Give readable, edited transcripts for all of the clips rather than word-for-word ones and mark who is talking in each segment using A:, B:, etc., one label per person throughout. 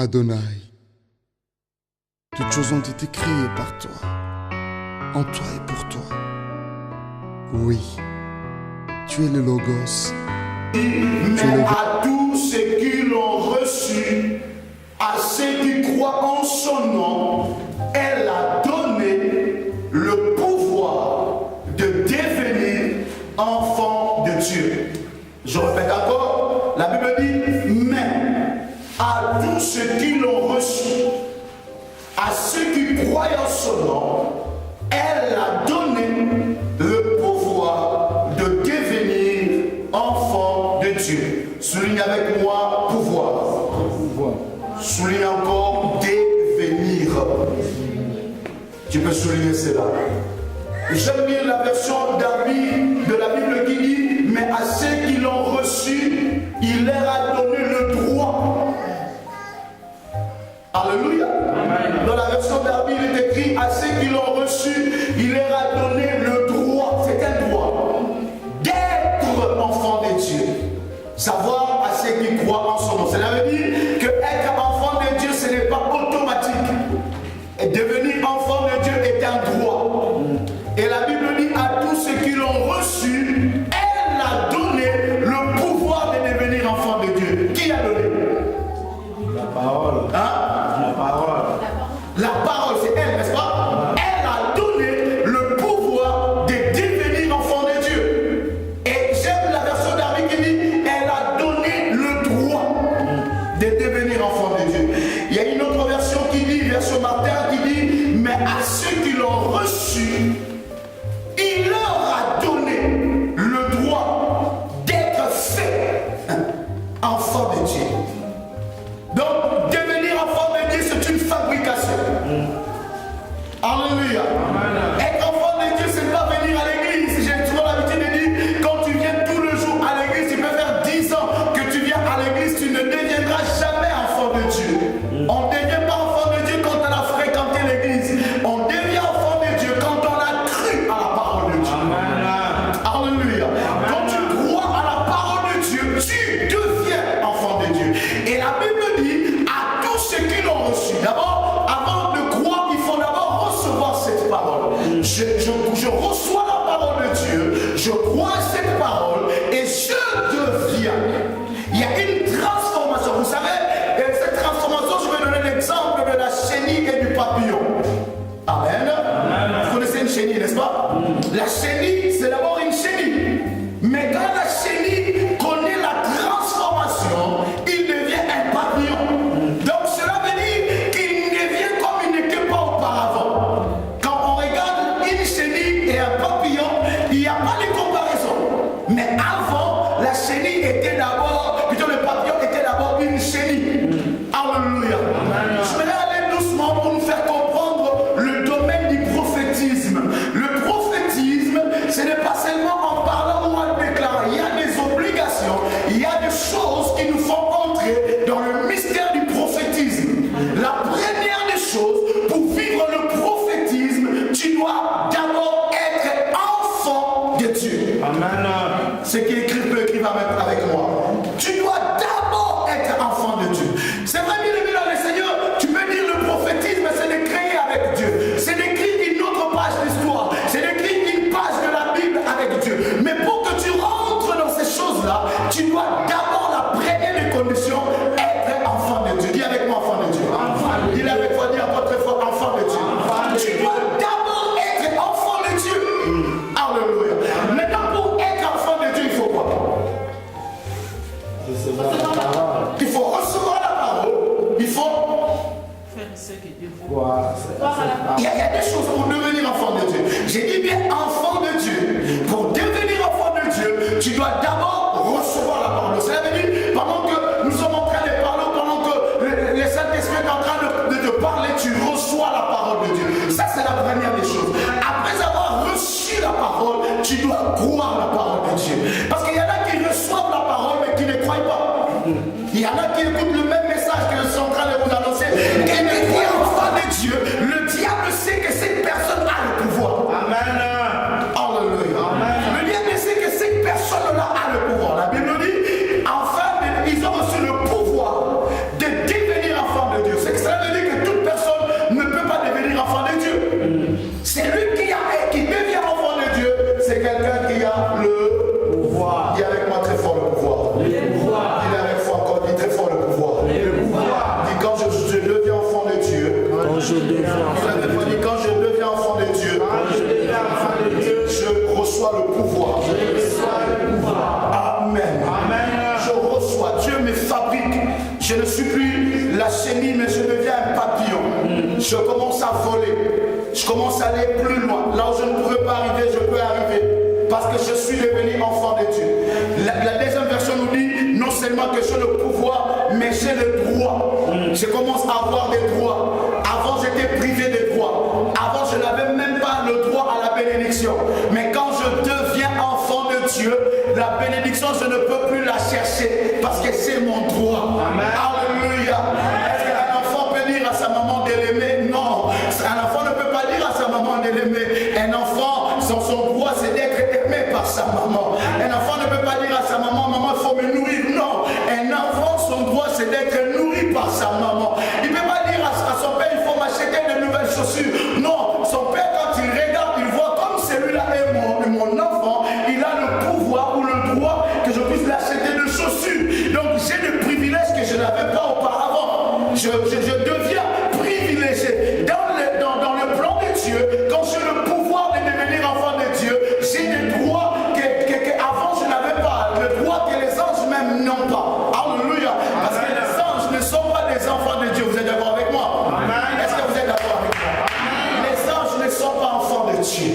A: Adonai, toutes choses ont été créées par toi, en toi et pour toi. Oui, tu es le Logos.
B: Mais à tous ceux qui l'ont reçu, à ceux qui croient en son nom, elle a donné le pouvoir de devenir enfant de Dieu. Je répète encore, la Bible dit, mais à tous ceux qui l'ont reçu, à ceux qui croient en son nom, elle a donné le pouvoir de devenir enfant de Dieu. Souligne avec moi pouvoir. Souligne encore devenir. Tu peux souligner cela. J'aime bien la version d'Arby de la Bible qui dit, mais à ceux qui l'ont reçu, il leur a donné le droit. Alléluia. Dans la version d'Arby, il est écrit, à ceux qui l'ont reçu, il leur a donné le droit. C'est un droit d'être enfant de Dieu. Savoir à ceux qui croient en son nom. Cela veut dire que être enfant de Dieu, ce n'est pas automatique. Et devenir enfant de Dieu est un droit. Et la Bible dit à tous ceux qui l'ont reçu, elle a donné le pouvoir de devenir enfant de Dieu. Qui a donné?
C: La parole.
B: Hein?
C: La parole.
B: La parole, c'est elle, n'est-ce pas? Elle a donné le pouvoir de devenir enfant de Dieu. Et j'aime la version d'Arby qui dit, elle a donné le droit de devenir enfant de Dieu. Il y a une autre version qui dit, version Martin, qui dit, mais à ceux qui l'ont reçu, il leur a donné le droit d'être fait enfant de Dieu. Donc, devenir enfant de Dieu, c'est une fabrication. Alléluia. Être enfant de Dieu, c'est pas venir à l'église. J'ai souvent l'habitude de dire, quand tu viens tout le jour à l'église, tu peux faire 10 ans que tu viens à l'église, tu ne deviendras jamais enfant de Dieu. On ne devient pas enfant de Dieu quand on a fréquenté l'église. On devient enfant de Dieu quand on a cru à la parole de Dieu. Alléluia. Quand tu crois à la parole de Dieu, tu deviens enfant de Dieu. Et la Bible dit à tous ceux qui l'ont reçu. D'abord, avant de croire, il faut d'abord recevoir cette parole. Je reçois la parole de Dieu, je crois à cette parole et je deviens. Il y a une transformation. Vous savez, cette transformation, je vais donner l'exemple de la chenille et du papillon. Amen. Vous connaissez une chenille, n'est-ce pas? La chenille, c'est d'abord une chenille. Mais quand la chenille connaît la transformation, il devient un papillon. Donc cela veut dire qu'il devient comme il n'était pas auparavant. Quand on regarde une chenille et un papillon, il n'y a pas de comparaison. Mais avant, la chenille était d'abord, plutôt le papillon était d'abord une chenille. Alléluia. Je vais aller doucement pour nous faire comprendre le domaine du prophétisme. Le prophétisme, ce n'est pas seulement en parlant ou en déclarant. Il y a des obligations, il y a des choses qui nous font entrer dans le mystère du prophétisme. La première des choses, pour vivre le prophétisme, tu dois d'abord être enfant de Dieu.
C: Amen.
B: Ceux qui écrivent peut écrire avec moi. Tu dois d'abord être enfant de Dieu. C'est vrai, bien aimé dans le Seigneur, tu peux dire le prophétisme, c'est de créer avec Dieu. C'est d'écrire une autre page d'histoire. C'est d'écrire une page de la Bible avec Dieu. Mais pour que tu rentres dans ces choses-là, tu dois d'abord, la première des conditions, être enfant de Dieu. Dis avec moi, enfant de Dieu. Dis avec toi, dis encore très fort, enfant de Dieu. Tu dois d'abord être enfant de Dieu. Alléluia. Maintenant, pour être enfant de Dieu, il faut quoi? Il faut recevoir la parole. Il faut
D: faire ce que Dieu veut.
B: il y a des choses pour devenir enfant de Dieu. J'ai dit bien enfant de Dieu. Pour devenir enfant de Dieu, tu dois d'abord recevoir la parole. Cela veut dire, pendant que nous sommes en train de parler, pendant que le Saint-Esprit est en train de te parler, tu reçois la parole de Dieu. Ça, c'est la première des choses. Après avoir reçu la parole, tu dois croire la parole de Dieu. Parce qu'il y en a qui reçoivent la parole, mais qui ne croient pas. Il y en a qui écoutent le même message que je suis en train de vous annoncer. Et mais qui est enfant de Dieu, le diable sait que cette personne a le pouvoir.
C: Amen.
B: Alléluia. Le diable sait que cette personne-là a le pouvoir. La Bible dit, enfin, ils ont reçu le pouvoir de devenir enfants de la chenille, mais je deviens un papillon. Je commence à voler. Je commence à aller plus loin. Là où je ne pouvais pas arriver, je peux arriver. Parce que je suis devenu enfant de Dieu. La deuxième version nous dit, non seulement que j'ai le pouvoir, mais j'ai le droit. Je commence à avoir des droits. Avant, j'étais privé des droits. Avant, je n'avais même pas le droit à la bénédiction. Mais quand je deviens enfant de Dieu, la bénédiction, je ne peux plus la chercher parce que c'est mon droit. Amen. Alléluia. Est-ce qu'un enfant peut dire à sa maman de l'aimer? Non. Un enfant ne peut pas dire à sa maman de l'aimer. Un enfant, son droit, c'est d'être aimé par sa maman. Un enfant ne peut pas dire à sa maman, maman, il faut me nourrir. Non. Un enfant, son droit, c'est d'être nourri par sa maman. Il ne peut pas dire à son père, il faut m'acheter de nouvelles chaussures. Non. Son père, quand il regarde, il voit comme celui-là est mon enfant, il a le pouvoir ou le droit que je puisse l'acheter de chaussures. Donc j'ai des privilèges que je n'avais pas auparavant. Je deviens privilégié. Dans le plan de Dieu, quand j'ai le pouvoir de devenir enfant de Dieu, j'ai des droits qu'avant je n'avais pas. Le droit que les anges même n'ont pas. Alléluia. Parce que les anges ne sont pas des enfants de Dieu. Vous êtes d'accord avec moi? Est-ce que vous êtes d'accord avec moi? Les anges ne sont pas enfants de Dieu.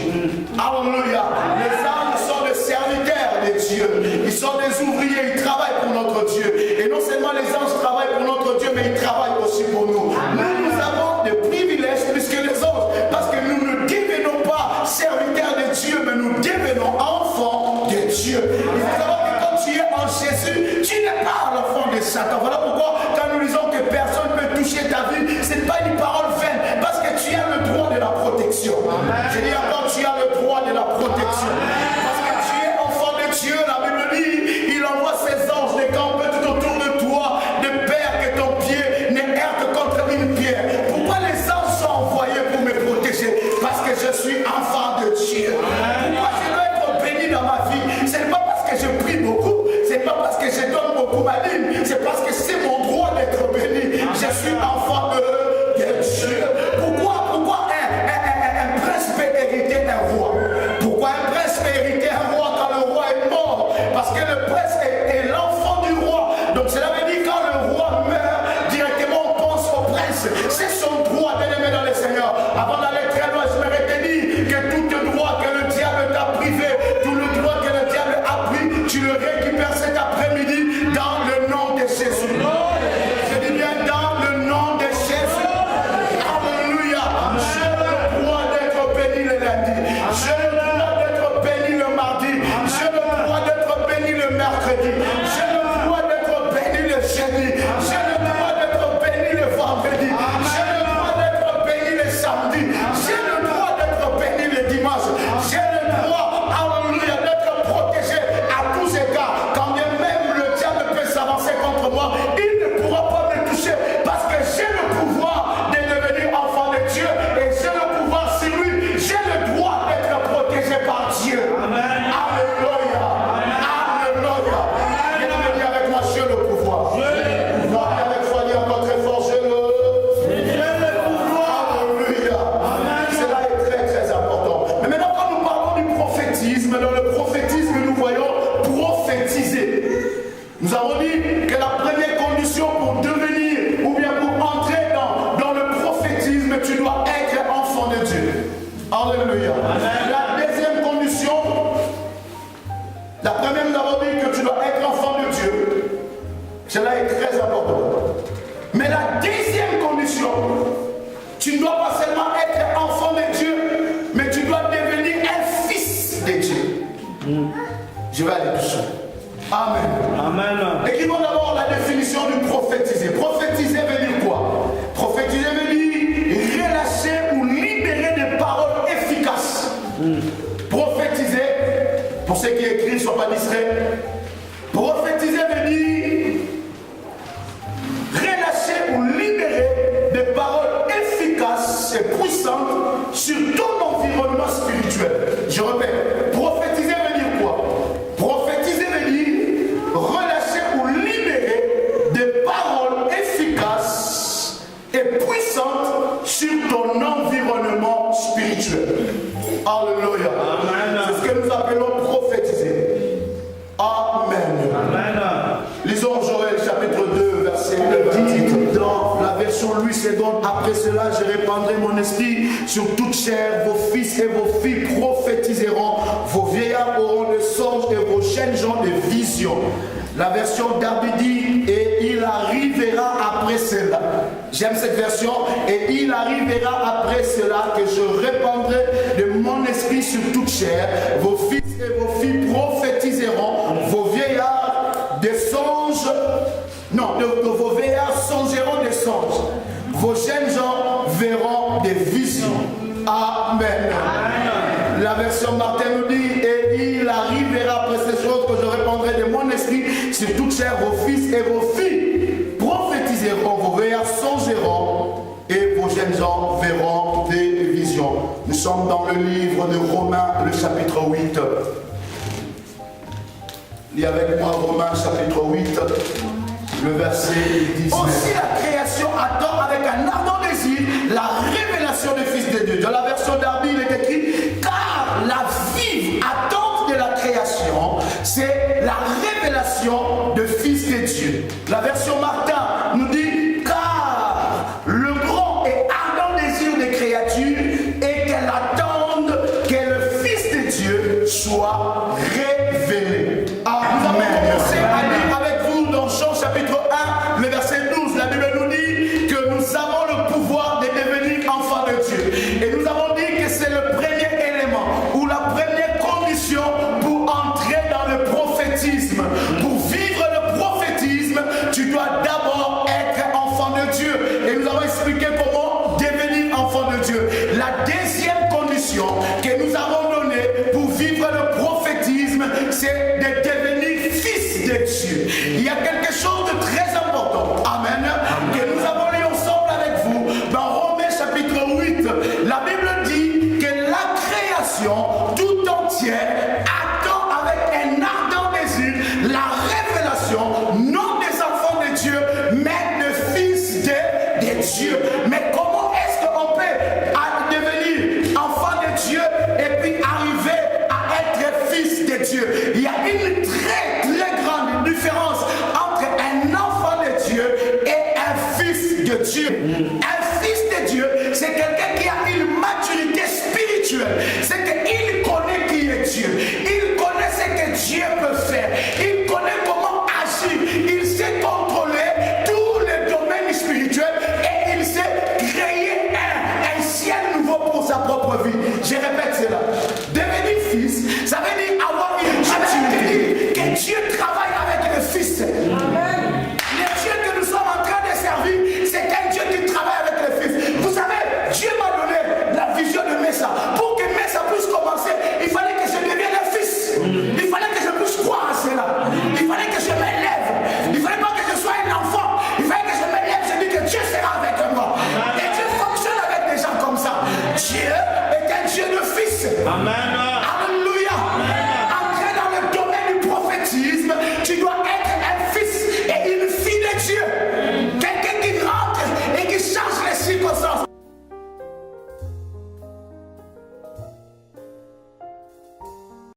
B: Alléluia. Les anges sont des serviteurs de Dieu. Ils sont des ouvriers, ils travaillent pour notre Dieu. Et non seulement les anges travaillent pour notre Dieu, mais ils travaillent aussi pour nous. Nous avons des privilèges plus que les autres. Parce que nous ne devenons pas serviteurs de Dieu, mais nous devenons enfants de Dieu. Il faut savoir que quand tu es en Jésus, tu n'es pas l'enfant de Satan. Voilà pourquoi quand nous disons que personne ne peut toucher ta vie, ce n'est pas une parole vaine. Parce que tu as le droit de la protection. Je dis encore, tu as le droit de la protection. Parce que tu es enfant de Dieu, la Bible dit, il envoie ses anges de camper tout autour de toi, de peur que ton pied ne heurte contre une pierre. Pourquoi les anges sont envoyés pour me protéger? Parce que je suis enfant de Dieu. Pourquoi je dois être béni dans ma vie? Ce n'est pas parce que je prie beaucoup, ce n'est pas parce que je donne beaucoup ma ligne, c'est parce que c'est mon droit d'être béni. Je suis enfant de Dieu. Pourquoi un prince peut hériter un roi? Pourquoi un prince peut hériter un roi quand le roi est mort? Parce que le prince est l'enfant du roi. Donc cela veut dire quand le roi meurt, directement on pense au prince. C'est son droit d'aimer dans le Seigneur. Avant d'aller très loin, je m'aurais dit que tout le droit que le diable t'a privé, tout le droit que le diable a pris, tu le récupères cet après-midi dans le nom de Jésus. Je dis bien dans le nom de Jésus. Alléluia. J'ai le droit d'être béni le lundi. J'ai le droit d'être béni le mardi. J'ai le droit d'être béni le mercredi. J'ai le droit d'être béni le jeudi. J'ai le droit d'être béni le vendredi. J'ai le droit d'être béni le samedi. J'ai le droit d'être béni le dimanche. J'ai le droit, alléluia, d'être protégé à tous égards. Quand bien même le diable peut s'avancer contre moi, il ne pourra pas me toucher parce que j'ai le pouvoir de devenir enfant de Dieu et j'ai le pouvoir sur lui. J'ai le droit d'être protégé par Dieu. Amen. Alléluia. Alléluia. Viens venir avec moi, j'ai le pouvoir. Avec foi, dis encore très fort, j'ai le pouvoir. Alléluia. Cela est très très important. Mais maintenant quand nous parlons du prophétisme, dans le prophétisme nous voyons prophétiser. Nous avons dit que la première condition pour devenir ou bien pour entrer dans le prophétisme, tu dois être enfant de Dieu. Alléluia. La deuxième condition, la première nous avons dit que tu dois être enfant de Dieu. Cela est très important. Mais la deuxième condition, tu ne dois pas seulement être enfant de Dieu, mais tu dois devenir un fils de Dieu. Je vais aller tout seul. Amen.
C: Amen.
B: Écrivons d'abord la définition du prophétiser. Prophétiser veut dire quoi? Prophétiser veut dire relâcher ou libérer des paroles efficaces. Prophétiser, pour ceux qui écrivent, ne soient pas distraits. Prophétiser veut dire relâcher ou libérer des paroles efficaces et puissantes sur ton environnement spirituel. Je répète, prophétiser veut dire quoi? Prophétiser veut dire relâcher ou libérer des paroles efficaces et puissantes sur ton environnement spirituel. Alléluia. C'est ce que nous appelons prophétiser. Amen. Lisons Joël chapitre 2, verset 1. Dans version Louis II. Après cela, je répandrai mon esprit sur toute chair. Vos fils et vos filles prophétiseront. Vos vieillards auront des songes et vos jeunes gens des visions. La version Darby dit, et il arrivera après cela. J'aime cette version. Et il arrivera après cela que je répandrai de mon esprit sur toute chair. Vos fils et vos filles prophétiseront. Vos vieillards des songes. Non, vos vieillards songeront des songes. Vos jeunes gens verront des visions. Amen. La version Martin nous dit, et il arrivera après ces choses que je répandrai de mon esprit sur toute chair. Vos fils et vos filles prophétiseront, vos vieillards songeront et vos jeunes gens verront des visions. Nous sommes dans le livre de Romains, le chapitre 8. Lis avec moi Romains chapitre 8, le verset 19. Aussi la création attend avec un ardent désir la révélation du Fils de Dieu. Dans la version d'Arby, il est écrit, car la vive attente de la création, c'est la révélation du Fils de Dieu. La version Martin nous dit, car le grand et ardent désir des créatures est qu'elles attendent que le Fils de Dieu soit révélé. Nous avons commencé à lire avec vous dans Jean chapitre 1, le verset 12. La Bible nous dit que nous avons le pouvoir de devenir enfants de Dieu. Et nous avons dit que c'est le premier élément ou la première condition pour entrer dans le prophétisme. Pour vivre le prophétisme, tu dois d'abord être enfant de Dieu. Et nous avons expliqué comment devenir enfant de Dieu. La deuxième condition que nous avons donnée pour vivre le prophétisme, c'est de devenir fils de Dieu. Il y a quelque chose de très important, amen, que nous avons lu ensemble avec vous dans Romains chapitre 8. La Bible dit que la création tout entière attend avec un ardent désir la révélation, non des enfants de Dieu, mais de fils de Dieu. Mais comment est-ce qu'on peut devenir enfant de Dieu et puis arriver à être fils de Dieu? Il y a une très grande différence entre un enfant de Dieu et un fils de Dieu. Un